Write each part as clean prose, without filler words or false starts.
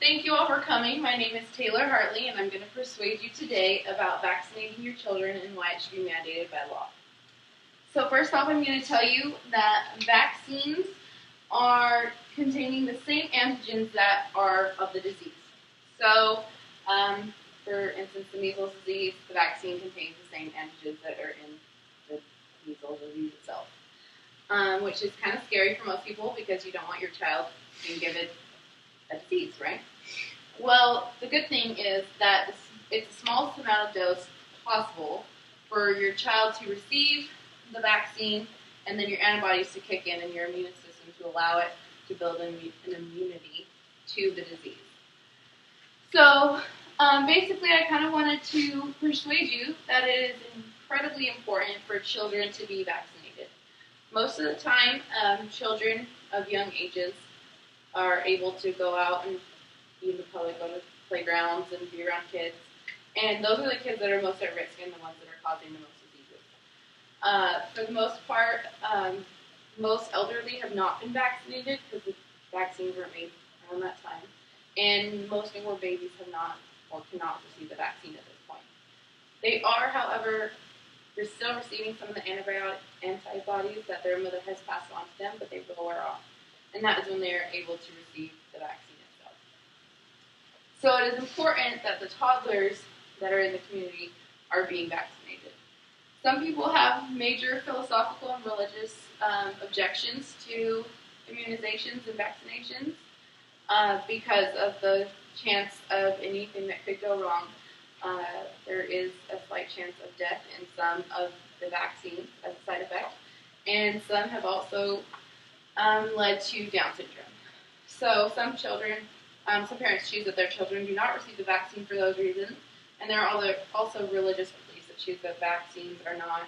Thank you all for coming. My name is Taylor Hartley, and I'm going to persuade you today about vaccinating your children and why it should be mandated by law. So first off, I'm going to tell you that vaccines are containing the same antigens that are of the disease. So, for instance, the measles disease, the vaccine contains the same antigens that are in the measles disease itself, which is kind of scary for most people because you don't want your child being given a disease, right? Well, the good thing is that it's the smallest amount of dose possible for your child to receive the vaccine and then your antibodies to kick in and your immune system to allow it to build an immunity to the disease. So basically I kind of wanted to persuade you that it is incredibly important for children to be vaccinated. Most of the time, children of young ages are able to go out and be in the public, go to playgrounds and be around kids. And those are the kids that are most at risk and the ones that are causing the most diseases. For the most part, most elderly have not been vaccinated because the vaccines weren't made around that time. And most newborn babies have not or cannot receive the vaccine at this point. They are, however, they're still receiving some of the antibodies that their mother has passed on to them, but they will wear off. And that is when they are able to receive the vaccine itself. So it is important that the toddlers that are in the community are being vaccinated. Some people have major philosophical and religious objections to immunizations and vaccinations because of the chance of anything that could go wrong. There is a slight chance of death in some of the vaccines as a side effect, and some have also led to Down syndrome. So some parents choose that their children do not receive the vaccine for those reasons, and there are also religious beliefs that choose that vaccines are not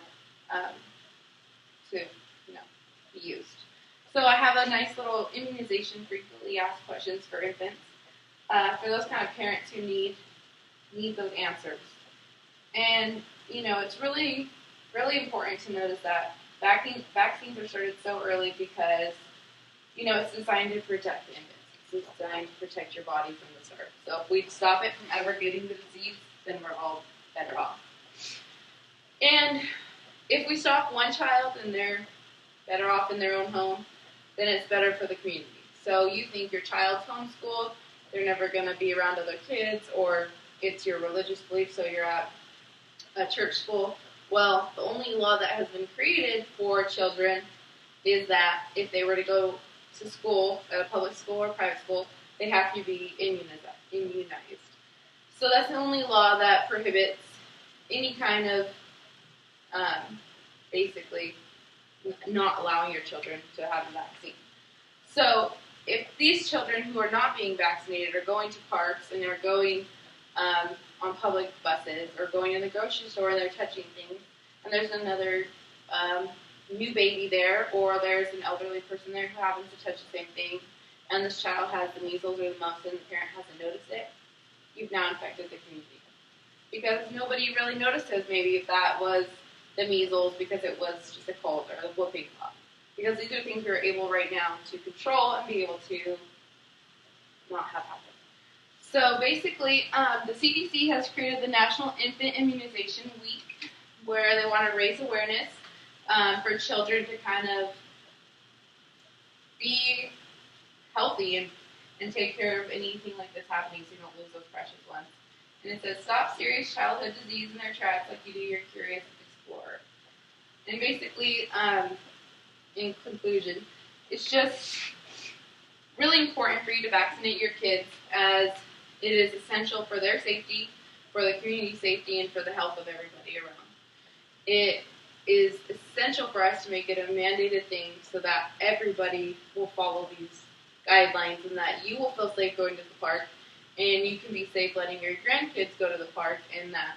to be used. So I have a nice little immunization frequently asked questions for infants, for those kind of parents who need those answers. And it's really, really important to notice that vaccines are started so early because it's designed to protect the infants. It's designed to protect your body from the start. So if we stop it from ever getting the disease, then we're all better off. And if we stop one child and they're better off in their own home, then it's better for the community. So you think your child's homeschooled, they're never going to be around other kids, or it's your religious belief, so you're at a church school. Well, the only law that has been created for children is that if they were to go to school, at a public school or private school, they have to be immunized. So that's the only law that prohibits any kind of, basically, not allowing your children to have a vaccine. So if these children who are not being vaccinated are going to parks and they're going on public buses or going in the grocery store and they're touching things, and there's another new baby there, or there's an elderly person there who happens to touch the same thing, and this child has the measles or the mumps and the parent hasn't noticed it, you've now infected the community. Because nobody really notices maybe if that was the measles because it was just a cold or the whooping cough. Because these are things we're able right now to control and be able to not have happen. So basically, the CDC has created the National Infant Immunization Week, where they want to raise awareness for children to kind of be healthy and take care of anything like this happening so you don't lose those precious ones. And it says, stop serious childhood disease in their tracks like you do your curious explorer. And basically, in conclusion, it's just really important for you to vaccinate your kids, as it is essential for their safety, for the community safety, and for the health of everybody around. It is essential for us to make it a mandated thing so that everybody will follow these guidelines and that you will feel safe going to the park and you can be safe letting your grandkids go to the park, and that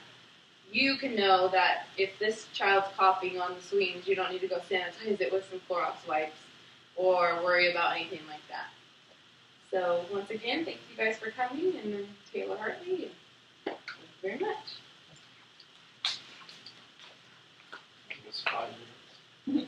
you can know that if this child's coughing on the swings, you don't need to go sanitize it with some Clorox wipes or worry about anything like that. So once again, thank you guys for coming, and I'm Taylor Hartley. Thank you very much. It was 5 minutes.